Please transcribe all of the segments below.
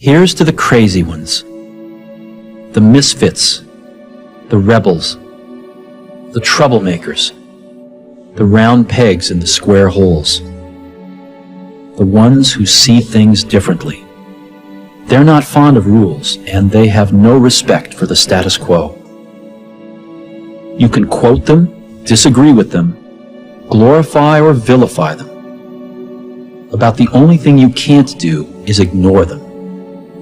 Here's to the crazy ones, the misfits, the rebels, the troublemakers, the round pegs in the square holes, the ones who see things differently. They're not fond of rules, and they have no respect for the status quo. You can quote them, disagree with them, glorify or vilify them. About the only thing you can't do is ignore them,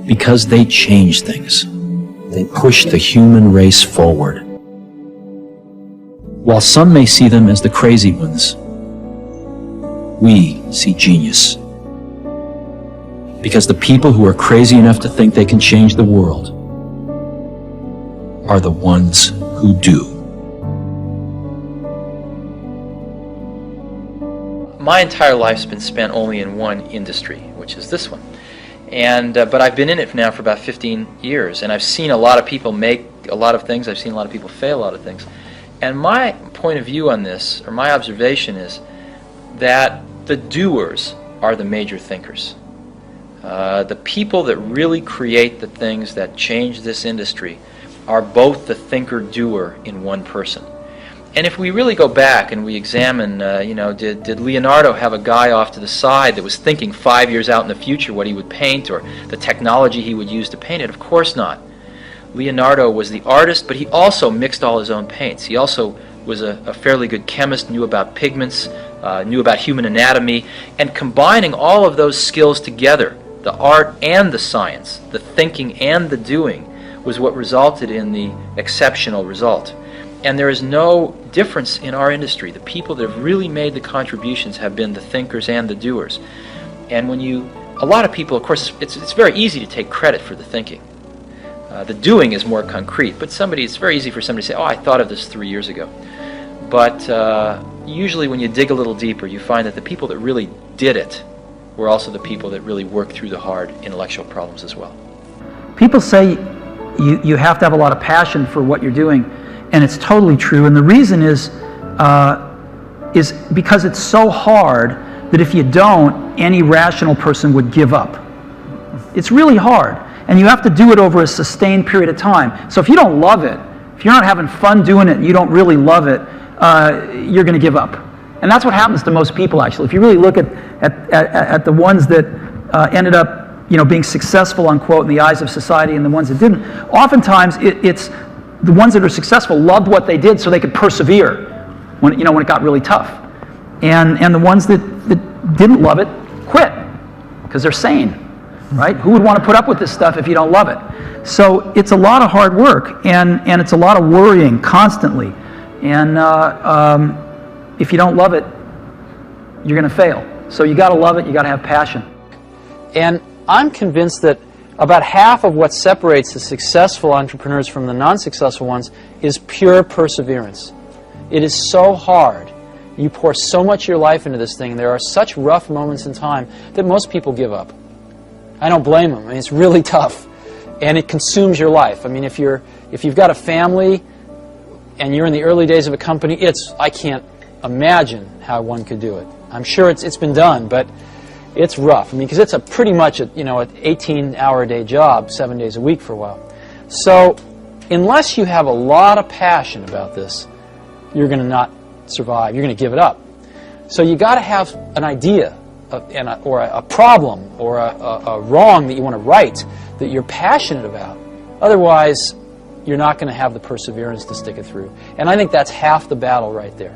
because they change things. They push the human race forward. While some may see them as the crazy ones, we see genius. Because the people who are crazy enough to think they can change the world are the ones who do. My entire life's been spent only in one industry, which is this one. But I've been in it now for about 15 years, and I've seen a lot of people make a lot of things. I've seen a lot of people fail a lot of things. And my point of view on this, or my observation, is that the doers are the major thinkers. The people that really create the things that change this industry are both the thinker-doer in one person. And if we really go back and we examine, did Leonardo have a guy off to the side that was thinking 5 years out in the future what he would paint or the technology he would use to paint it? Of course not. Leonardo was the artist, but he also mixed all his own paints. He also was a fairly good chemist, knew about pigments, knew about human anatomy, and combining all of those skills together, the art and the science, the thinking and the doing, was what resulted in the exceptional result. And there is no difference in our industry. The people that have really made the contributions have been the thinkers and the doers. And a lot of people, of course, it's very easy to take credit for the thinking. The doing is more concrete, but it's very easy for somebody to say, oh, I thought of this 3 years ago. But usually when you dig a little deeper, you find that the people that really did it were also the people that really worked through the hard intellectual problems as well. People say you have to have a lot of passion for what you're doing, and it's totally true. And the reason is because it's so hard that if you don't, any rational person would give up. It's really hard, and you have to do it over a sustained period of time. So if you don't love it, if you're not having fun doing it and you don't really love it, you're going to give up. And that's what happens to most people, actually. If you really look at the ones that ended up being successful, unquote, in the eyes of society and the ones that didn't, oftentimes it's the ones that are successful loved what they did so they could persevere when it got really tough. And the ones that didn't love it quit because they're sane, right? Who would want to put up with this stuff if you don't love it? So it's a lot of hard work, and it's a lot of worrying constantly. And if you don't love it, you're going to fail. So you got to love it, you got to have passion. And I'm convinced that about half of what separates the successful entrepreneurs from the non-successful ones is pure perseverance. It is so hard. You pour so much of your life into this thing. There are such rough moments in time that most people give up. I don't blame them. I mean, it's really tough, and it consumes your life. I mean, if you've got a family and you're in the early days of a company, I can't imagine how one could do it. I'm sure it's been done, but it's rough. I mean, because it's pretty much an 18-hour-a-day job, 7 days a week for a while. So unless you have a lot of passion about this, you're going to not survive. You're going to give it up. So you got to have an idea or a problem or a wrong that you want to right that you're passionate about. Otherwise, you're not going to have the perseverance to stick it through. And I think that's half the battle right there.